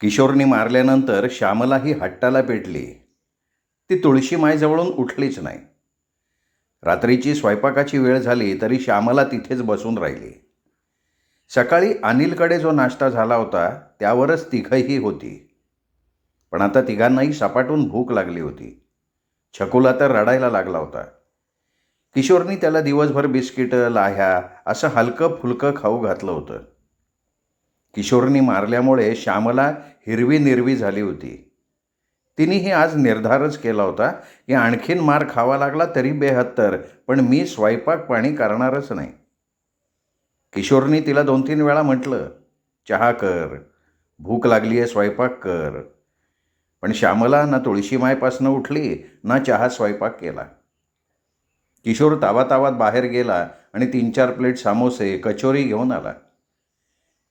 किशोरनी मारल्यानंतर श्यामलाही हट्टाला पेटली. ती तुळशीमाईजवळून उठलीच नाही. रात्रीची स्वयंपाकाची वेळ झाली तरी श्यामला तिथेच बसून राहिली. सकाळी अनिलकडे जो नाश्ता झाला होता त्यावरच तिघंही होती. पण आता तिघांनाही सपाटून भूक लागली होती. छकुला तर रडायला लागला होता. किशोरनी त्याला दिवसभर बिस्किटं, लाह्या असं हलकं फुलकं खाऊ घातलं होतं. किशोरनी मारल्यामुळे श्यामला हिरवी निर्वी झाली होती. तिनेही आज निर्धारच केला होता की आणखीन मार खावा लागला तरी बेहत्तर, पण मी स्वयंपाक पाणी करणारच नाही. किशोरनी तिला 2-3 वेळा म्हटलं, चहा कर, भूक लागली आहे, स्वयंपाक कर. पण श्यामला ना तुळशीमायपासनं उठली ना चहा स्वयंपाक केला. किशोर तावातावात बाहेर गेला आणि 3-4 प्लेट समोसे, कचोरी घेऊन आला.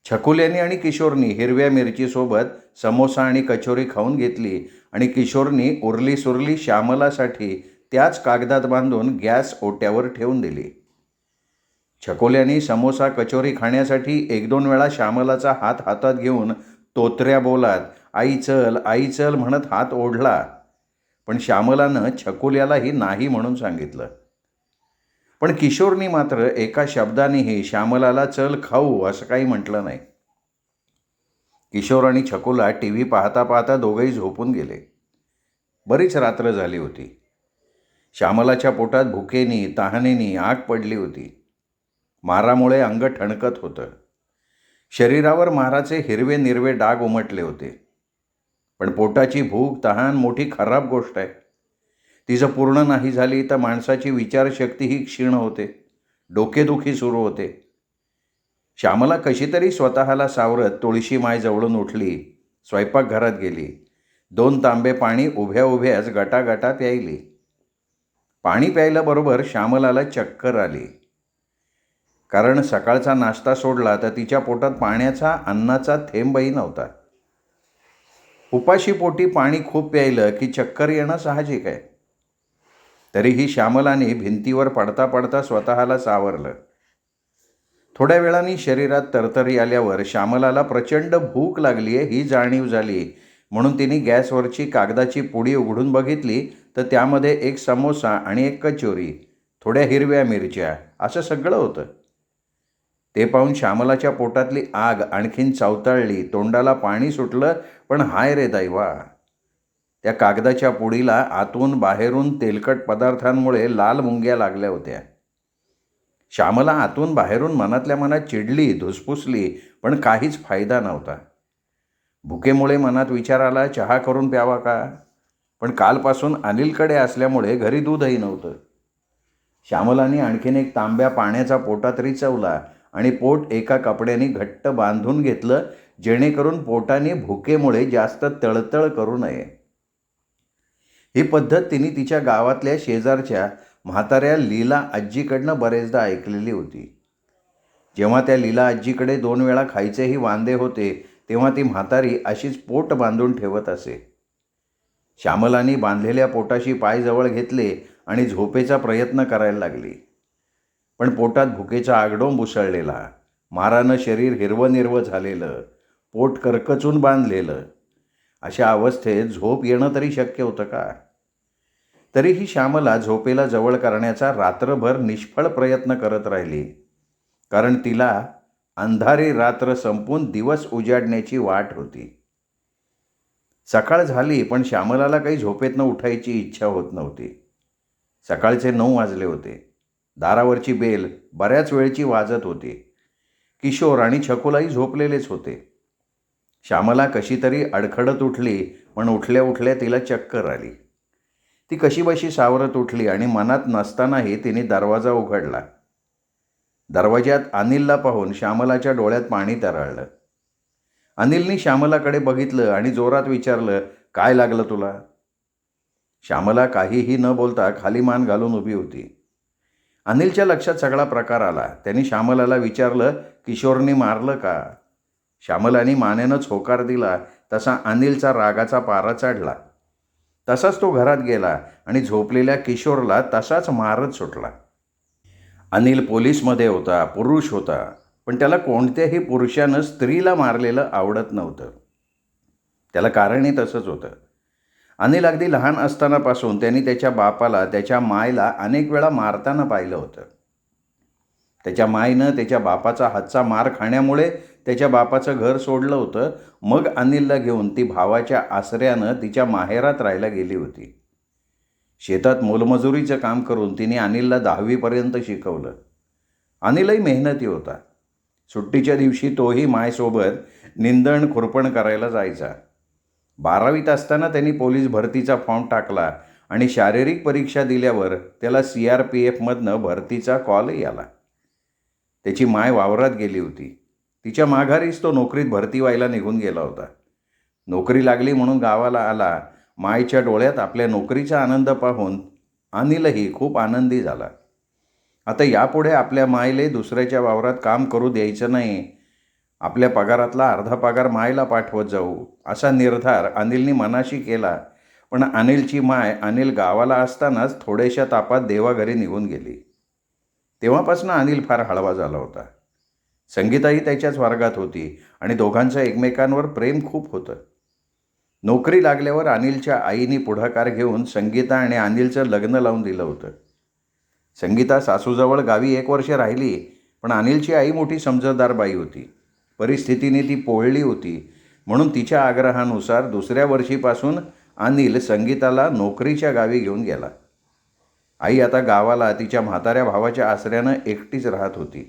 छकुल्यानी आणि किशोरनी हिरव्या मिरचीसोबत समोसा आणि कचोरी खाऊन घेतली आणि किशोरनी उरली सुरली श्यामलासाठी त्याच कागदात बांधून गॅस ओट्यावर ठेवून दिली. छकुल्यानी समोसा कचोरी खाण्यासाठी 1-2 वेळा श्यामलाचा हात हातात घेऊन तोतऱ्या बोलात आई चल आई चल म्हणत हात ओढला. पण श्यामलानं छकुल्यालाही नाही म्हणून सांगितलं. पण किशोरनी मात्र एका शब्दानेही श्यामलाला चल खाऊ असं काही म्हटलं नाही. किशोर आणि छकुला TV पाहता पाहता दोघंही झोपून गेले. बरीच रात्र झाली होती. श्यामलाच्या पोटात भुकेनी तहानेनी आग पडली होती. मारामुळे अंग ठणकत होतं. शरीरावर माराचे हिरवे निर्वे डाग उमटले होते. पण पोटाची भूक तहान मोठी खराब गोष्ट आहे. तिचं पूर्ण नाही झाली तर माणसाची विचारशक्तीही क्षीण होते. डोकेदुखी सुरू होते. श्यामला कशी तरी स्वतःला सावरत तुळशीमाईजवळून उठली, स्वयंपाकघरात गेली. 2 तांबे पाणी उभ्या उभ्याच गटागटा प्यायली. पाणी प्यायल्याबरोबर श्यामलाला चक्कर आली. कारण सकाळचा नाश्ता सोडला तर तिच्या पोटात पाण्याचा अन्नाचा थेंबही नव्हता. उपाशी पोटी पाणी खूप प्यायलं की चक्कर येणं साहजिक आहे. तरीही श्यामलाने भिंतीवर पडता पडता स्वतःला सावरलं. थोड्या वेळाने शरीरात तरतरी आल्यावर श्यामलाला प्रचंड भूक लागली आहे ही जाणीव झाली. म्हणून तिने गॅसवरची कागदाची पुडी उघडून बघितली तर त्यामध्ये 1 समोसा आणि 1 कचोरी, थोड्या हिरव्या मिरच्या असं सगळं होतं. ते पाहून श्यामलाच्या पोटातली आग आणखीन चवताळली. तोंडाला पाणी सुटलं. पण हाय रे दैवा, त्या कागदाच्या पुडीला आतून बाहेरून तेलकट पदार्थांमुळे लाल मुंग्या लागल्या होत्या. श्यामला आतून बाहेरून मनातल्या मनात चिडली, धुसफुसली, पण काहीच फायदा नव्हता. भुकेमुळे मनात विचार आला, चहा करून प्यावा का? पण कालपासून अनिलकडे असल्यामुळे घरी दूधही नव्हतं. श्यामलाने आणखीन 1 तांब्या पाण्याचा पोटात रिचवला आणि पोट एका कपड्याने घट्ट बांधून घेतलं, जेणेकरून पोटाने भुकेमुळे जास्त तळतळ करू नये. ही पद्धत तिने तिच्या गावातल्या शेजारच्या म्हाताऱ्या लीला आजीकडनं बरेचदा ऐकलेली होती. जेव्हा त्या लीला आजीकडे 2 वेळा खायचेही वांदे होते तेव्हा ती म्हातारी अशीच पोट बांधून ठेवत असे. श्यामलानी बांधलेल्या पोटाशी पाय जवळ घेतले आणि झोपेचा प्रयत्न करायला लागली. पण पोटात भुकेचा आगडोंब उसळलेला, मारानं शरीर हिरवं निर्वं झालेलं, पोट करकचून बांधलेलं, अशा अवस्थेत झोप येणं तरी शक्य होतं का? तरीही श्यामला झोपेला जवळ करण्याचा रात्रभर निष्फळ प्रयत्न करत राहिली. कारण तिला अंधारी रात्र संपून दिवस उजाडण्याची वाट होती. सकाळ झाली पण श्यामलाला काही झोपेतनं उठायची इच्छा होत नव्हती. सकाळचे 9 वाजले होते. दारावरची बेल बऱ्याच वेळची वाजत होती. किशोर आणि छकुलाही झोपलेलेच होते. श्यामला कशी तरी अडखडत उठली, पण उठल्या उठल्या तिला चक्कर आली. ती कशीबशी सावरत उठली आणि मनात नसतानाही तिने दरवाजा उघडला. दरवाज्यात अनिलला पाहून श्यामलाच्या डोळ्यात पाणी तरळलं. अनिलनी श्यामलाकडे बघितलं आणि जोरात विचारलं, काय लागलं तुला? श्यामला काहीही न बोलता खाली मान घालून उभी होती. अनिलच्या लक्षात सगळा प्रकार आला. त्यांनी श्यामलाला विचारलं, किशोरने मारलं का? श्यामलाने मानेनंच होकार दिला. तसा अनिलचा रागाचा पारा चढला. तसाच तो घरात गेला आणि झोपलेल्या किशोरला तसाच मारत सुटला. अनिल पोलीसमध्ये होता, पुरुष होता, पण त्याला कोणत्याही पुरुषानं स्त्रीला मारलेलं आवडत नव्हतं. त्याला कारणही तसंच होतं. अनिल अगदी लहान असतानापासून त्यांनी त्याच्या बापाला, त्याच्या मायला अनेक वेळा मारताना पाहिलं होतं. त्याच्या माईनं त्याच्या बापाचा हातचा मार खाण्यामुळे त्याच्या बापाचं घर सोडलं होतं. मग अनिलला घेऊन ती भावाच्या आसऱ्यानं तिच्या माहेरात राहायला गेली होती. शेतात मोलमजुरीचं काम करून तिने अनिलला 10वीपर्यंत शिकवलं. अनिलही मेहनती होता. सुट्टीच्या दिवशी तोही मायसोबत निंदण खुरपण करायला जायचा. 12वीत असताना त्यांनी पोलीस भरतीचा फॉर्म टाकला आणि शारीरिक परीक्षा दिल्यावर त्याला CRPFमधनं भरतीचा कॉलही आला. त्याची माय वावरात गेली होती. तिच्या माघारीच तो नोकरीत भरती व्हायला निघून गेला होता. नोकरी लागली म्हणून गावाला आला. मायच्या डोळ्यात आपल्या नोकरीचा आनंद पाहून अनिलही खूप आनंदी झाला. आता यापुढे आपल्या मायले दुसऱ्याच्या वावरात काम करू द्यायचं नाही. आपल्या पगारातला अर्धा पगार मायला पाठवत जाऊ, असा निर्धार अनिलनी मनाशी केला. पण अनिलची माय अनिल गावाला असतानाच थोड्याशा तापात देवाघरी निघून गेली. तेव्हापासून अनिल फार हळवा झाला होता. संगीताही त्याच्याच वर्गात होती आणि दोघांचं एकमेकांवर प्रेम खूप होतं. नोकरी लागल्यावर अनिलच्या आईने पुढाकार घेऊन संगीता आणि अनिलचं लग्न लावून दिलं होतं. संगीता सासूजवळ गावी 1 वर्ष राहिली. पण अनिलची आई मोठी समजदार बाई होती. परिस्थितीने ती पोळली होती. म्हणून तिच्या आग्रहानुसार दुसऱ्या वर्षीपासून अनिल संगीताला नोकरीच्या गावी घेऊन गेला. आई आता गावाला तिच्या म्हाताऱ्या भावाच्या आसऱ्यानं एकटीच राहत होती.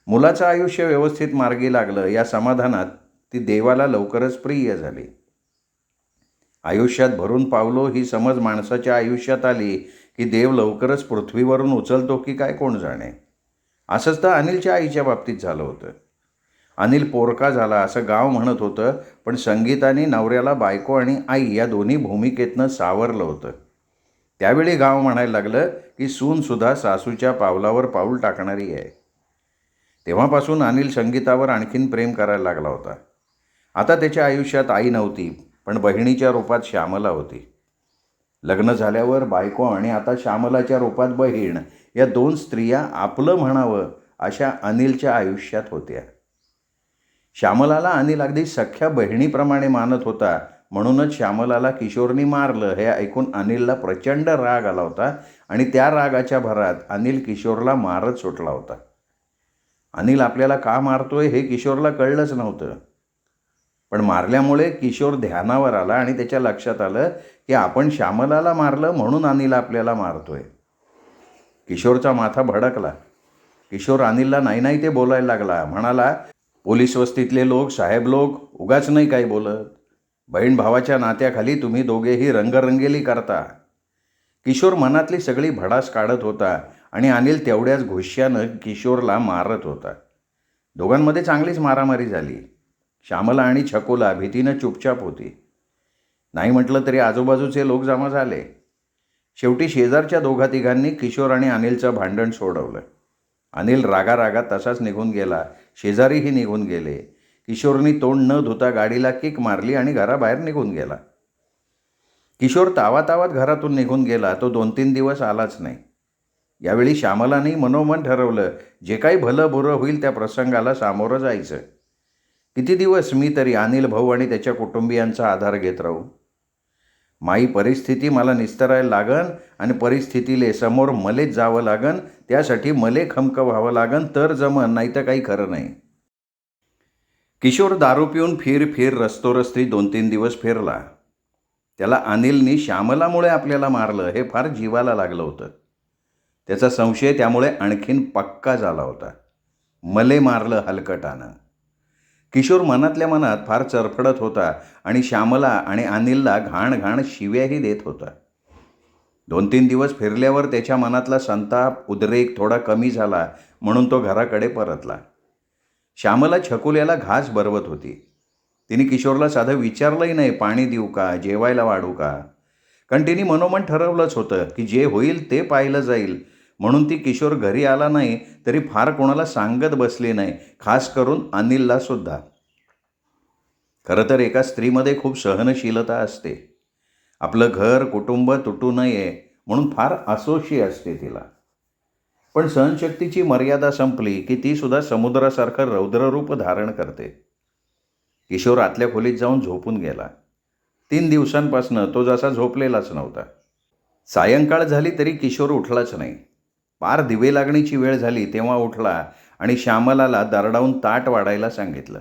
मुलाचं आयुष्य व्यवस्थित मार्गी लागलं या समाधानात ती देवाला लवकरच प्रिय झाली. आयुष्यात भरून पावलो ही समज माणसाच्या आयुष्यात आली की देव लवकरच पृथ्वीवरून उचलतो की काय कोण जाणे. असंच तर अनिलच्या आईच्या बाबतीत झालं होतं. अनिल पोरका झाला असं गाव म्हणत होतं. पण संगीताने नवऱ्याला बायको आणि आई या दोन्ही भूमिकेतनं सावरलं होतं. त्यावेळी गाव म्हणायला लागलं की सूनसुद्धा सासूच्या पावलावर पाऊल टाकणारी आहे. तेव्हापासून अनिल संगीतावर आणखीन प्रेम करायला लागला होता. आता त्याच्या आयुष्यात आई नव्हती, पण बहिणीच्या रूपात श्यामला होती. लग्न झाल्यावर बायको आणि आता श्यामलाच्या रूपात बहीण या 2 स्त्रिया आपलं म्हणावं अशा अनिलच्या आयुष्यात होत्या. श्यामलाला अनिल अगदी सख्या बहिणीप्रमाणे मानत होता. म्हणूनच श्यामलाला किशोरनी मारलं हे ऐकून अनिलला प्रचंड राग आला होता आणि त्या रागाच्या भरात अनिल किशोरला मारत सुटला होता. अनिल आपल्याला का मारतोय हे किशोरला कळलंच नव्हतं. पण मारल्यामुळे किशोर ध्यानावर आला आणि त्याच्या लक्षात आलं की आपण श्यामलाला मारलं म्हणून अनिल आपल्याला मारतोय. किशोरचा माथा भडकला. किशोर अनिलला नाही ते बोलायला लागला. म्हणाला, पोलीस वस्तीतले लोक, साहेब लोक उगाच नाही काही बोलत. बहीण भावाच्या नात्याखाली तुम्ही दोघेही रंगरंगेली करता. किशोर मनातली सगळी भडास काढत होता आणि अनिल तेवढ्याच गुस्स्यानं किशोरला मारत होता. दोघांमध्ये चांगलीच मारामारी झाली. श्यामला आणि छकुला भीतीनं चुपचाप होती. नाही म्हटलं तरी आजूबाजूचे लोक जमा झाले. शेवटी शेजारच्या दोघा-तिघांनी किशोर आणि अनिलचं भांडण सोडवलं. अनिल रागारागात तसाच निघून गेला. शेजारीही निघून गेले. किशोरनी तोंड न धुता गाडीला किक मारली आणि घराबाहेर निघून गेला. किशोर तावातावात घरातून निघून गेला. तो 2-3 दिवस आलाच नाही. यावेळी श्यामलाने मनोमन ठरवलं, जे काही भलं बुरं होईल त्या प्रसंगाला सामोरं जायचं. किती दिवस मी तरी अनिल भाऊ आणि त्याच्या कुटुंबियांचा आधार घेत राहू. माई परिस्थिती मला निस्तरायला लागन आणि परिस्थितीले समोर मलेच जावं लागन. त्यासाठी मले खमकं व्हावं लागन तर जमन, नाही तर काही खरं नाही. किशोर दारू पिऊन फिर रस्तोरस्ती 2-3 दिवस फिरला. त्याला अनिलनी श्यामलामुळे आपल्याला मारलं हे फार जीवाला लागलं होतं. त्याचा संशय त्यामुळे आणखीन पक्का झाला होता. मले मारलं हलकटानं. किशोर मनातल्या मनात फार चरफडत होता आणि श्यामला आणि अनिलला घाण शिव्याही देत होता. 2-3 दिवस फिरल्यावर त्याच्या मनातला संताप, उद्रेक थोडा कमी झाला म्हणून तो घराकडे परतला. श्यामला छकुल्याला घास भरवत होती. तिने किशोरला साधं विचारलंही नाही, पाणी देऊ का, जेवायला वाढू का. कारण तिने मनोमन ठरवलंच होतं की जे होईल ते पाहिलं जाईल. म्हणून ती किशोर घरी आला नाही तरी फार कोणाला सांगत बसली नाही, खास करून अनिलला सुद्धा. खरं तर एका स्त्रीमध्ये खूप सहनशीलता असते. आपलं घर कुटुंब तुटू नये म्हणून फार असोशी असते तिला. पण सहनशक्तीची मर्यादा संपली की ती सुद्धा समुद्रासारखं रौद्ररूप धारण करते. किशोर आतल्या खोलीत जाऊन झोपून गेला. 3 दिवसांपासनं तो जसा झोपलेलाच नव्हता. सायंकाळ झाली तरी किशोर उठलाच नाही. पार दिवे लागणीची वेळ झाली तेव्हा उठला आणि श्यामलाला दरडावून ताट वाढायला सांगितलं.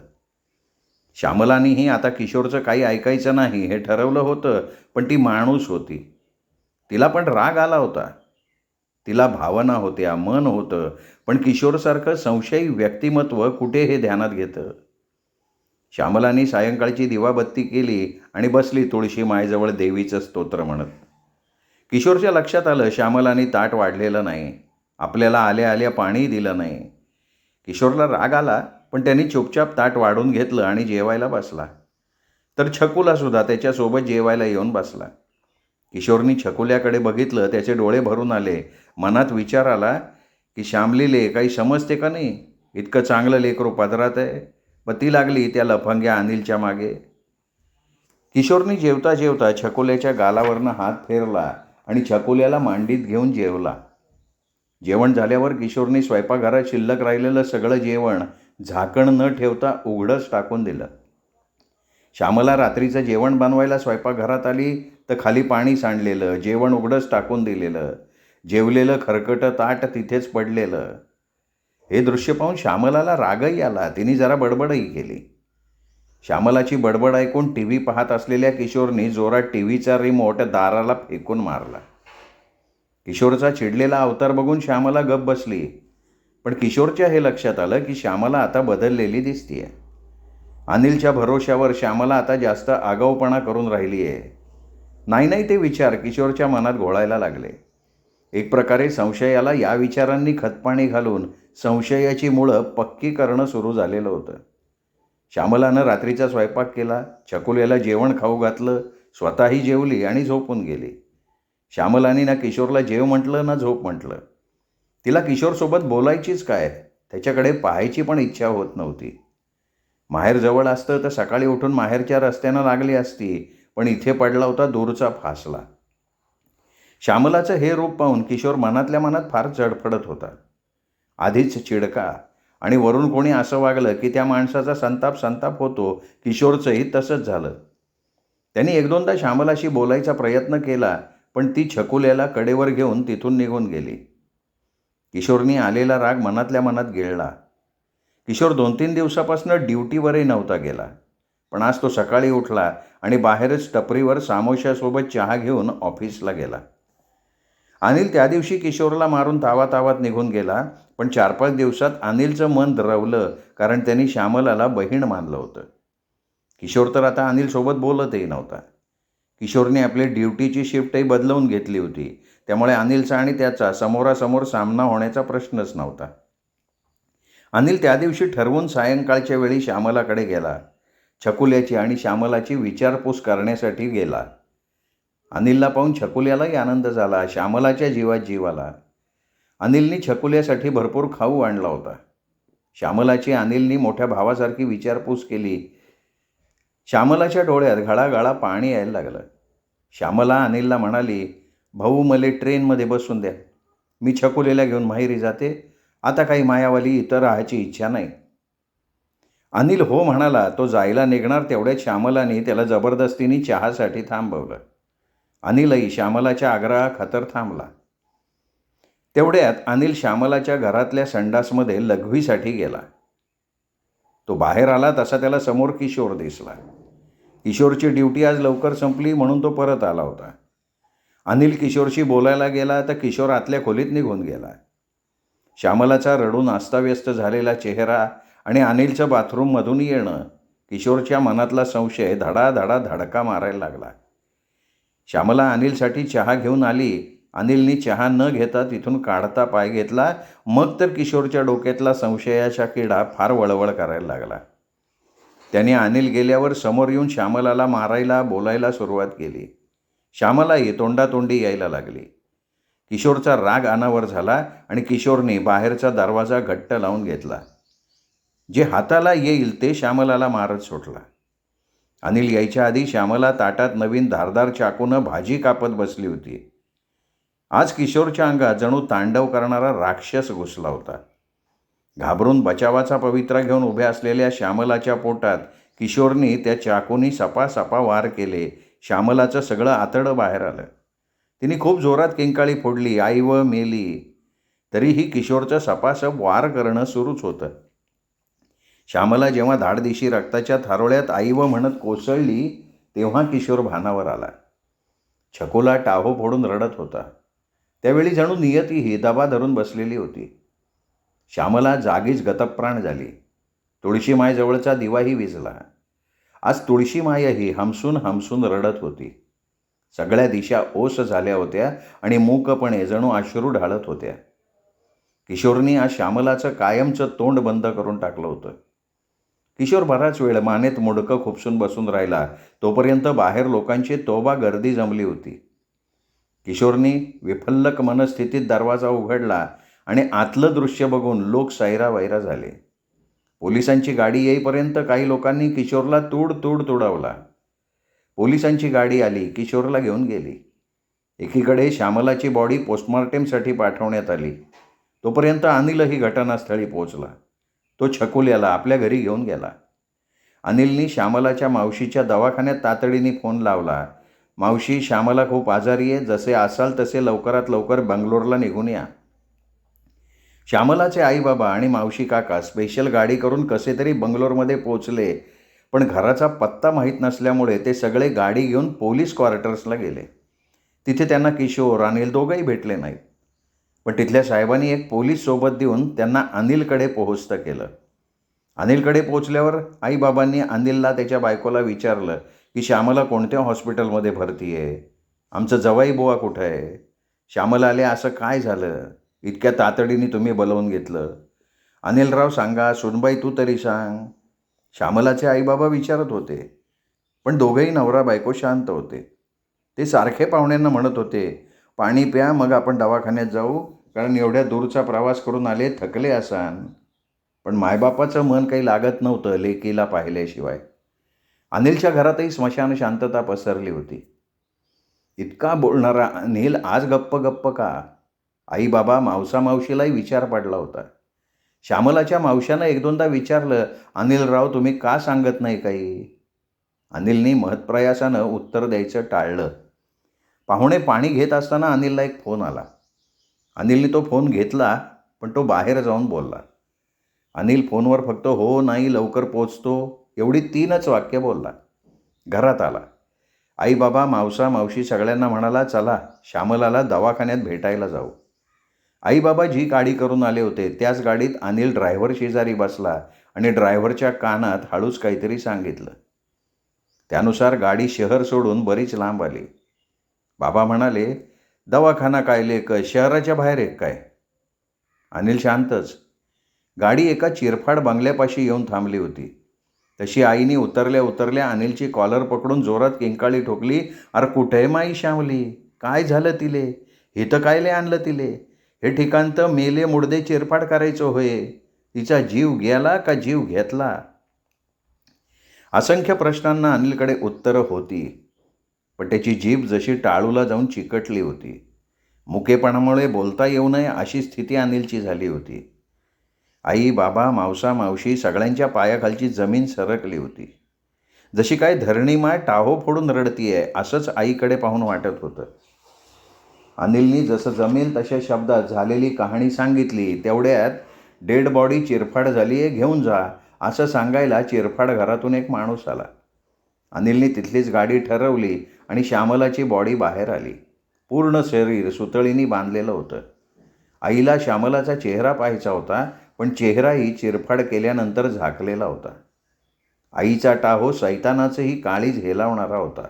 श्यामलानेही आता किशोरचं काही ऐकायचं नाही हे ठरवलं होतं, पण ती माणूस होती. तिला पण राग आला होता. तिला भावना होत्या, मन होतं, पण किशोरसारखं संशयी व्यक्तिमत्व कुठे हे ध्यानात घेतं. श्यामलाने सायंकाळची दिवाबत्ती केली आणि बसली तुळशी मायजवळ देवीचं स्तोत्र म्हणत. किशोरच्या लक्षात आलं श्यामलाने ताट वाढलेलं नाही. आपल्याला आल्या आल्या पाणी दिलं नाही. किशोरला राग आला, पण त्यांनी चुपचाप ताट वाढून घेतलं आणि जेवायला बसला. तर छकुलासुद्धा त्याच्यासोबत जेवायला येऊन बसला. किशोरनी छकुल्याकडे बघितलं. त्याचे डोळे भरून आले. मनात विचार आला की श्यामलीले काही समजते का नाही? इतकं चांगलं लेकरू पदरात आहे, पण ती लागली त्या लफंग्या अनिलच्या मागे. किशोरनी जेवता जेवता छकुल्याच्या गालावरनं हात फेरला आणि छकुल्याला मांडीत घेऊन जेवला. जेवण झाल्यावर किशोरनी स्वयंपाकघरात शिल्लक राहिलेलं सगळं जेवण झाकण न ठेवता उघडंच टाकून दिलं. श्यामला रात्रीचं जेवण बनवायला स्वयंपाकघरात आली तर खाली पाणी सांडलेलं, जेवण उघडंच टाकून दिलेलं, जेवलेलं खरकटं ताट तिथेच पडलेलं. हे दृश्य पाहून श्यामलाला रागही आला. तिने जरा बडबडही केली. श्यामलाची बडबड ऐकून टी व्ही पाहत असलेल्या किशोरनी जोरात टीव्हीचा रिमोट दाराला फेकून मारला. किशोरचा चिडलेला अवतार बघून श्यामला गप्प बसली. पण किशोरच्या हे लक्षात आलं की श्यामला आता बदललेली दिसतीये. अनिलच्या भरोश्यावर श्यामला आता जास्त आगाऊपणा करून राहिली आहे. नाही ते विचार किशोरच्या मनात घोळायला लागले. एक प्रकारे संशयाला या विचारांनी खतपाणी घालून संशयाची मुळं पक्की करणं सुरू झालेलं होतं. श्यामलानं रात्रीचा स्वयंपाक केला, छकुल्याला जेवण खाऊ घातलं, स्वतःही जेवली आणि झोपून गेली. श्यामलाने ना किशोरला जेव म्हटलं ना झोप म्हटलं. तिला किशोरसोबत बोलायचीच काय, त्याच्याकडे पाहायची पण इच्छा होत नव्हती. माहेर जवळ असतं तर सकाळी उठून माहेरच्या रस्त्यानं लागली असती, पण इथे पडला होता दूरचा फासला. श्यामलाचं हे रूप पाहून किशोर मनातल्या मनात फार चडफडत होता. आधीच चिडका आणि वरून कोणी असं वागलं की त्या माणसाचा संताप होतो. किशोरचंही तसंच झालं. त्यांनी 1-2दा श्यामलाशी बोलायचा प्रयत्न केला, पण ती छकुल्याला कडेवर घेऊन तिथून निघून गेली. किशोरनी आलेला राग मनातल्या मनात गिळला. किशोर 2-3 दिवसापासून ड्युटीवरही नव्हता गेला, पण आज तो सकाळी उठला आणि बाहेरच टपरीवर सामोशासोबत चहा घेऊन ऑफिसला गेला. अनिल त्या दिवशी किशोरला मारून तावातावात निघून गेला, पण 4-5 दिवसात अनिलचं मन द्रवलं, कारण त्यांनी श्यामलाला बहीण मानलं होतं. किशोर तर आता अनिलसोबत बोलतही नव्हता. किशोरने आपली ड्युटीची शिफ्टही बदलवून घेतली होती, त्यामुळे अनिलचा आणि त्याचा समोरासमोर सामना होण्याचा प्रश्नच नव्हता. अनिल त्या दिवशी ठरवून सायंकाळच्या वेळी श्यामलाकडे गेला. छकुल्याची आणि श्यामलाची विचारपूस करण्यासाठी गेला. अनिलला पाहून छकुल्यालाही आनंद झाला. श्यामलाच्या जीवात जीव आला. अनिलनी छकुल्यासाठी भरपूर खाऊ आणला होता. श्यामलाची अनिलनी मोठ्या भावासारखी विचारपूस केली. श्यामलाच्या डोळ्यात घळाघळा पाणी यायला लागलं. श्यामला अनिलला म्हणाली, भाऊ मला ट्रेनमध्ये बसून द्या, मी छकुलीला घेऊन माहेरी जाते, आता काही मायावाली इथं राहायची इच्छा नाही. अनिल हो म्हणाला. तो जायला निघणार तेवढ्यात श्यामलाने त्याला जबरदस्तीने चहासाठी थांबवलं. अनिलही श्यामलाच्या आग्रहाखातर थांबला. तेवढ्यात अनिल श्यामलाच्या घरातल्या संडासमध्ये लघवीसाठी गेला. तो बाहेर आला तसा त्याला समोर किशोर दिसला. किशोरची ड्युटी आज लवकर संपली म्हणून तो परत आला होता. अनिल किशोरशी बोलायला गेला तर किशोर आतल्या खोलीत निघून गेला. श्यामलाचा रडून अस्ताव्यस्त झालेला चेहरा आणि अनिलचं बाथरूममधून येणं किशोरच्या मनातला संशय धडाधडा धडका मारायला लागला. श्यामला अनिलसाठी चहा घेऊन आली. अनिलनी चहा न घेता तिथून काढता पाय घेतला. मग तर किशोरच्या डोक्यातला संशयाचा किडा फार वळवळ करायला लागला. त्याने अनिल गेल्यावर समोर येऊन श्यामलाला मारायला बोलायला सुरुवात केली. श्यामलाही तोंडातोंडी यायला लागली. किशोरचा राग अनावर झाला आणि किशोरने बाहेरचा दरवाजा घट्ट लावून घेतला. जे हाताला येईल ते श्यामलाला मारत सुटला. अनिल यायच्या आधी श्यामला ताटात नवीन धारदार चाकूनं भाजी कापत बसली होती. आज किशोरच्या अंगात जणू तांडव करणारा राक्षस घुसला होता. घाबरून बचावाचा पवित्रा घेऊन उभ्या असलेल्या श्यामलाच्या पोटात किशोरनी त्या चाकूनी सपासपा वार केले. श्यामलाचं सगळं आतडं बाहेर आलं. तिने खूप जोरात किंकाळी फोडली, आई व मेली. तरीही किशोरचं सपासप वार करणं सुरूच होतं. श्यामला जेव्हा धाडदिशी रक्ताच्या थारोळ्यात आई व म्हणत कोसळली, तेव्हा किशोर भानावर आला. छकुला टाहो फोडून रडत होता. त्यावेळी जणू नियतीही दबा धरून बसलेली होती. श्यामला जागीच गतप्राण झाली. तुळशीमायजवळचा दिवाही विझला. आज तुळशीमायही हमसून हमसून रडत होती. सगळ्या दिशा ओस झाल्या होत्या आणि मूकपणे जणू अश्रू ढाळत होत्या. किशोरनी आज श्यामलाचं कायमचं तोंड बंद करून टाकलं होतं. किशोर बराच वेळ मानेत मुडकं खुपसून बसून राहिला. तोपर्यंत बाहेर लोकांची तोबा गर्दी जमली होती. किशोरनी विफल्लक मनस्थितीत दरवाजा उघडला आणि आतलं दृश्य बघून लोक सैरावैरा झाले. पोलिसांची गाडी येईपर्यंत काही लोकांनी किशोरला तूड तुडवला. पोलिसांची गाडी आली, किशोरला घेऊन गेली. एकीकडे श्यामलाची बॉडी पोस्टमॉर्टेमसाठी पाठवण्यात आली. तोपर्यंत अनिलही घटनास्थळी पोहोचला. तो छकुल्याला आपल्या घरी घेऊन गेला. अनिलनी श्यामलाच्या मावशीच्या दवाखान्यात तातडीने फोन लावला. मावशी, श्यामला खूप आजारी आहे. जसे असाल तसे लवकरात लवकर बंगलोरला निघून या. श्यामलाचे आईबाबा आणि मावशी काका स्पेशल गाडी करून कसे तरी बंगलोरमध्ये पोचले. पण घराचा पत्ता माहीत नसल्यामुळे ते सगळे गाडी घेऊन पोलीस क्वार्टर्सला गेले. तिथे त्यांना किशोर, अनिल दोघंही भेटले नाहीत. पण तिथल्या साहेबांनी एक पोलीस सोबत देऊन त्यांना अनिलकडे पोहोचतं केलं. अनिलकडे पोचल्यावर आईबाबांनी अनिलला त्याच्या बायकोला विचारलं की श्यामला कोणत्या हॉस्पिटलमध्ये भरती आहे, आमचं जवाई बुवा कुठं आहे, श्यामला आले असं काय झालं, इतक्या तातडीने तुम्ही बोलवून घेतलं. अनिलराव सांगा, सुनबाई तू तरी सांग. श्यामलाचे आईबाबा विचारत होते. पण दोघंही नवरा बायको शांत होते. ते सारखे पाहुण्यांना म्हणत होते, पाणी प्या, मग आपण दवाखान्यात जाऊ, कारण एवढ्या दूरचा प्रवास करून आले, थकले असाल. पण मायबापाचं मन काही लागत नव्हतं लेकीला पाहिल्याशिवाय. अनिलच्या घरातही स्मशान शांतता पसरली होती. इतका बोलणारा अनिल आज गप्प गप्प का? आई बाबा मावसा मावशीलाही विचार पडला होता. श्यामलाच्या मावशानं एक दोनदा विचारलं, अनिलराव तुम्ही का सांगत नाही काही? अनिलनी महत्प्रयासानं उत्तर द्यायचं टाळलं. पाहुणे पाणी घेत असताना अनिलला एक फोन आला. अनिलने तो फोन घेतला, पण तो बाहेर जाऊन बोलला. अनिल फोनवर फक्त हो, नाही, लवकर पोचतो एवढी 3च वाक्य बोलला. घरात आला. आई बाबा मावसा मावशी सगळ्यांना म्हणाला, चला श्यामलाला दवाखान्यात भेटायला जाऊ. आई बाबा जी गाडी करून आले होते त्याच गाडीत अनिल ड्रायव्हर शेजारी बसला आणि ड्रायव्हरच्या कानात हळूच काहीतरी सांगितलं. त्यानुसार गाडी शहर सोडून बरीच लांब आली. बाबा म्हणाले, दवाखाना काय लेक शहराच्या बाहेर एक काय? अनिल शांतच. गाडी एका चिरफाड बंगल्यापाशी येऊन थांबली होती. तशी आईने उतरल्या उतरल्या अनिलची कॉलर पकडून जोरात किंकाळी ठोकली, अरे कुठे माई श्यामली, काय झालं तिले, हे तर कायले आणलं तिले, हे ठिकाण तर मेले मुडदे चिरफाड करायचं होय, तिचा जीव गेला का जीव घेतला? असंख्य प्रश्नांना अनिलकडे उत्तरं होती, पण त्याची जीभ जशी टाळूला जाऊन चिकटली होती. मुकेपणामुळे बोलता येऊ नये अशी स्थिती अनिलची झाली होती. आई बाबा मावसा मावशी सगळ्यांच्या पायाखालची जमीन सरकली होती. जशी काय धरणीमाय टाहो फोडून रडतीये असंच आईकडे पाहून वाटत होतं. अनिलनी जसं जमेल तशा शब्दात झालेली कहाणी सांगितली. तेवढ्यात डेड बॉडी चिरफाड झाली आहे, घेऊन जा असं सांगायला चिरफाड घरातून एक माणूस आला. अनिलनी तिथलीच गाडी ठरवली आणि श्यामलाची बॉडी बाहेर आली. पूर्ण शरीर सुतळीने बांधलेलं होतं. आईला श्यामलाचा चेहरा पाहायचा होता, पण चेहराही चिरफाड केल्यानंतर झाकलेला होता. आईचा टाहो सैतानाचंही काळीज हेलावणारा होता.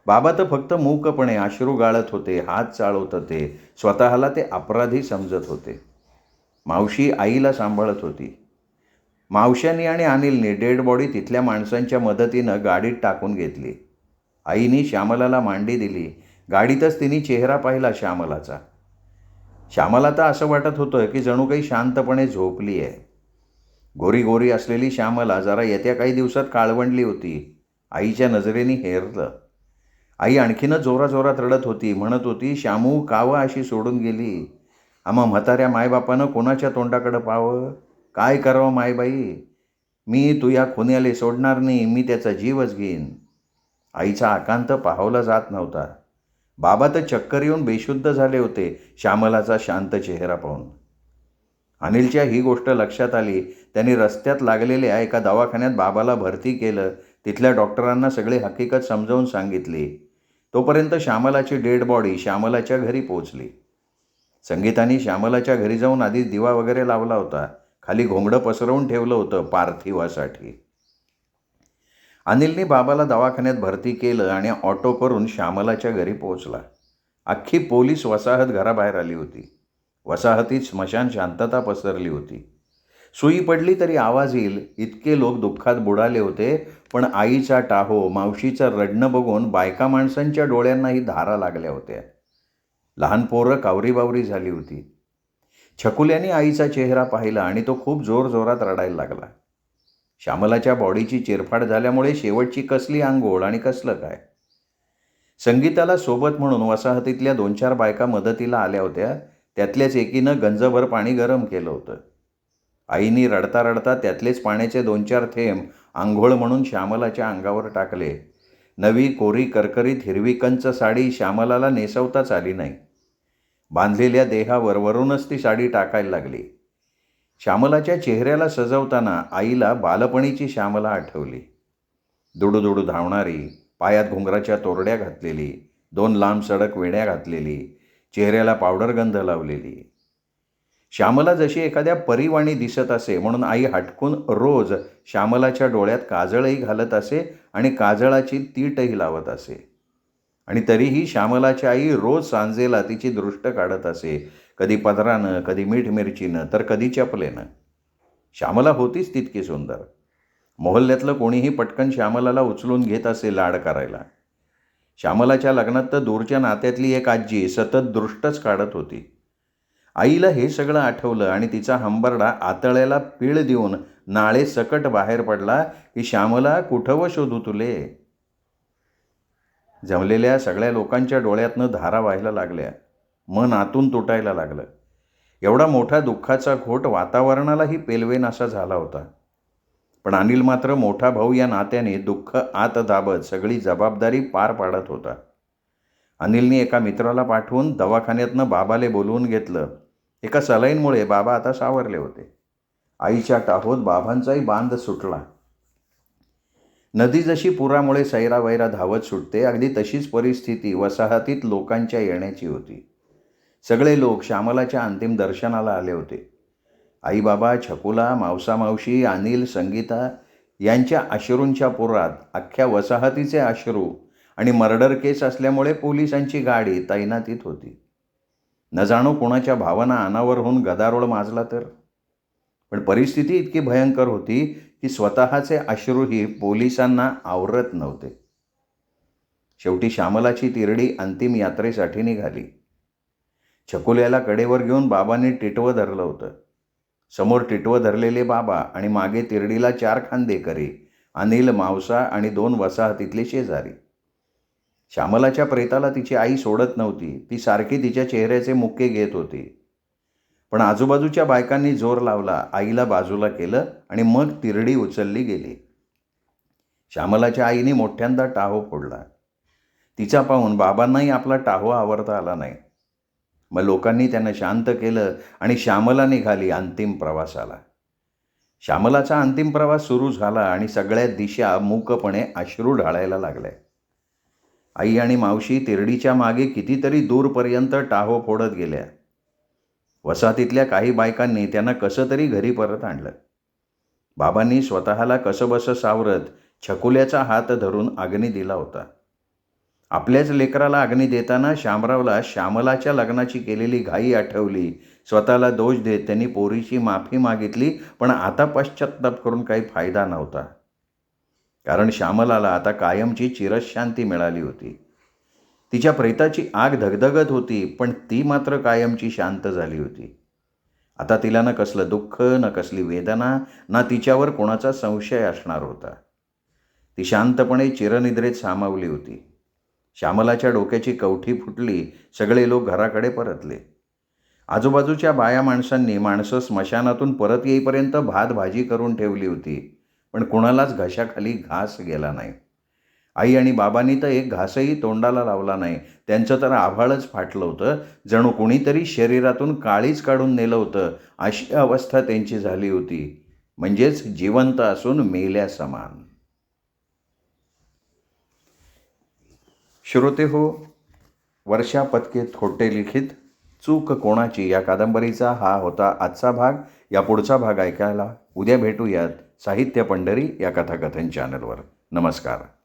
बाबा तर फक्त मूकपणे अश्रू गाळत होते, हात चाळवत होते, स्वतःला ते अपराधी समजत होते. मावशी आईला सांभाळत होती. मावशांनी आणि अनिलने डेड बॉडी तिथल्या माणसांच्या मदतीनं गाडीत टाकून घेतली. आईनी श्यामलाला मांडी दिली. गाडीतच तिने चेहरा पाहिला श्यामलाचा. श्यामला तर असं वाटत होतं की जणू काही शांतपणे झोपली आहे. गोरी गोरी असलेली श्यामला जरा येत्या काही दिवसात काळवंडली होती. आईच्या नजरेने हेरलं. आई आणखीनच जोराजोरात रडत होती. म्हणत होती, श्यामू कावं अशी सोडून गेली? आम्हा म्हाताऱ्या मायबापानं कोणाच्या तोंडाकडं पाहावं? काय करावं मायबाई? मी तू या खुन्याले सोडणार नाही, मी त्याचा जीवच घेईन. आईचा आकांत पाहवला जात नव्हता. बाबा तर चक्कर येऊन बेशुद्ध झाले होते श्यामलाचा शांत चेहरा पाहून. अनिलच्या ही गोष्ट लक्षात आली. त्यांनी रस्त्यात लागलेल्या एका दवाखान्यात बाबाला भरती केलं. तिथल्या डॉक्टरांना सगळी हकीकत समजावून सांगितली. तोपर्यंत श्यामलाची डेड बॉडी श्यामलाच्या घरी पोहोचली. संगीताने श्यामलाच्या घरी जाऊन आधीच दिवा वगैरे लावला होता. खाली घोंगडं पसरवून ठेवलं होतं पार्थिवासाठी. अनिलने बाबाला दवाखान्यात भरती केलं आणि ऑटो करून श्यामलाच्या घरी पोहोचला. अख्खी पोलीस वसाहत घराबाहेर आली होती. वसाहतीत स्मशान शांतता पसरली होती. सुई पडली तरी आवाज येईल इतके लोक दुःखात बुडाले होते. पण आईचा टाहो, मावशीचं रडणं बघून बायका माणसांच्या डोळ्यांनाही धारा लागल्या होत्या. लहान पोरं कावरीबावरी झाली होती. छकुल्याने आईचा चेहरा पाहिला आणि तो खूप जोरजोरात रडायला लागला. श्यामलाच्या बॉडीची चिरफाड झाल्यामुळे शेवटची कसली आंघोळ आणि कसलं काय. संगीताला सोबत म्हणून वसाहतीतल्या 2-4 बायका मदतीला आल्या होत्या. त्यातल्याच एकीनं गंजभर पाणी गरम केलं होतं. आईनी रडता रडता त्यातलेच पाण्याचे 2-4 थेंब आंघोळ म्हणून श्यामलाच्या अंगावर टाकले. नवी कोरी करकरीत हिरवी कंच साडी श्यामलाला नेसवताच आली नाही. बांधलेल्या देहावर वरूनच ती साडी टाकायला लागली. श्यामलाच्या चेहऱ्याला सजवताना आईला बालपणीची श्यामला आठवली. दुडूदुडू धावणारी, पायात घुंगराच्या तोरड्या घातलेली, 2 लांब सडक वेण्या घातलेली, चेहऱ्याला पावडर गंध लावलेली. श्यामला जशी एखाद्या परीवाणी दिसत असे म्हणून आई हटकून रोज श्यामलाच्या डोळ्यात काजळही घालत असे आणि काजळाची तीटही लावत असे. आणि तरीही श्यामलाची आई रोज सांजेला तिची दृष्ट काढत असे. कधी पदरानं, कधी मीठ मिरचीनं, तर कधी चपलेनं. श्यामला होतीच तितकी सुंदर. मोहल्ल्यातलं कोणीही पटकन श्यामलाला उचलून घेत असे लाड करायला. श्यामलाच्या लग्नात तर दूरच्या नात्यातली एक आजी सतत दृष्टच काढत होती. आईला हे सगळं आठवलं आणि तिचा हंबरडा आतळ्याला पीळ देऊन नाळे सकट बाहेर पडला की श्यामला कुठं व शोधू तुले. जमलेल्या सगळ्या लोकांच्या डोळ्यातनं धारा व्हायला लागल्या. मन आतून तुटायला लागलं. एवढा मोठा दुःखाचा घोट वातावरणालाही पेलवेन असा झाला होता. पण अनिल मात्र मोठा भाऊ या नात्याने दुःख आत दाबत सगळी जबाबदारी पार पाडत होता. अनिलने एका मित्राला पाठवून दवाखान्यातनं बाबाले बोलवून घेतलं. एका सलाईनमुळे बाबा आता सावरले होते. आईच्या टाहोत बाबांचाही बांध सुटला. नदी जशी पुरामुळे सैरावैरा धावत सुटते, अगदी तशीच परिस्थिती वसाहतीत लोकांच्या येण्याची होती. सगळे लोक श्यामलाच्या अंतिम दर्शनाला आले होते. आईबाबा, छकुला, मावसा-मावशी, अनिल, संगीता यांच्या अश्रूंच्या पुरात अख्ख्या वसाहतीचे अश्रू आणि मर्डर केस असल्यामुळे पोलिसांची गाडी तैनातीत होती. न जाणो कोणाच्या भावना अनावर होऊन गदारोळ माजला तर. पण परिस्थिती इतकी भयंकर होती की स्वतःचे अश्रूही पोलिसांना आवरत नव्हते. शेवटी श्यामलाची तिरडी अंतिम यात्रेसाठी निघाली. छकुल्याला कडेवर घेऊन बाबांनी टिटवं धरलं होतं. समोर टिटवं धरलेले बाबा आणि मागे तिरडीला 4 खांदेकरी, अनिल, मावसा आणि 2 वसाहतीतले शेजारी. श्यामलाच्या प्रेताला तिची आई सोडत नव्हती. ती सारखी तिच्या चेहऱ्याचे मुक्के घेत होती. पण आजूबाजूच्या बायकांनी जोर लावला. आईला बाजूला केलं आणि मग तिरडी उचलली गेली. श्यामलाच्या आईने मोठ्यांदा टाहो फोडला. तिचा पाहून बाबांनाही आपला टाहो आवरता आला नाही. मग लोकांनी त्यांना शांत केलं आणि श्यामला निघाली अंतिम प्रवासाला. श्यामलाचा अंतिम प्रवास सुरू झाला आणि सगळ्या दिशा मूकपणे अश्रू ढाळायला लागल्या. आई आणि मावशी तिरडीच्या मागे कितीतरी दूरपर्यंत टाहो फोडत गेल्या. वसाहतीतल्या काही बायकांनी त्यांना कसं तरी घरी परत आणलं. बाबांनी स्वतःला कसंबसं सावरत छकुल्याचा हात धरून अग्नी दिला होता. आपल्याच लेकराला अग्नी देताना शामरावला श्यामलाच्या लग्नाची केलेली घाई आठवली. स्वतःला दोष देत त्यांनी पोरीची माफी मागितली. पण आता पश्चात्ताप करून काही फायदा नव्हता. कारण श्यामलाला आता कायमची चिरशांती मिळाली होती. तिच्या प्रेताची आग धगधगत होती, पण ती मात्र कायमची शांत झाली होती. आता तिला न कसलं दुःख, न कसली वेदना, ना तिच्यावर कोणाचा संशय असणार होता. ती शांतपणे चिरनिद्रेत सामावली होती. श्यामलाच्या डोक्याची कवठी फुटली. सगळे लोक घराकडे परतले. आजूबाजूच्या बाया माणसांनी माणसं स्मशानातून परत येईपर्यंत भात भाजी करून ठेवली होती. पण कुणालाच घशाखाली घास गेला नाही. आई आणि बाबांनी तर एक घासही तोंडाला लावला नाही. त्यांचं तर आभाळच फाटलं होतं. जणू कुणीतरी शरीरातून काळीच काढून नेलं होतं, अशी अवस्था त्यांची झाली होती. म्हणजेच जिवंत असून मेल्या समान. श्रोते हो, वर्षा पत्के थोटे लिखित चूक कोणाची या कादंबरीचा हा होता आजचा भाग. या पुढचा भाग ऐकायला उद्या भेटूयात साहित्य पंढरी या कथाकथन चॅनलवर. नमस्कार.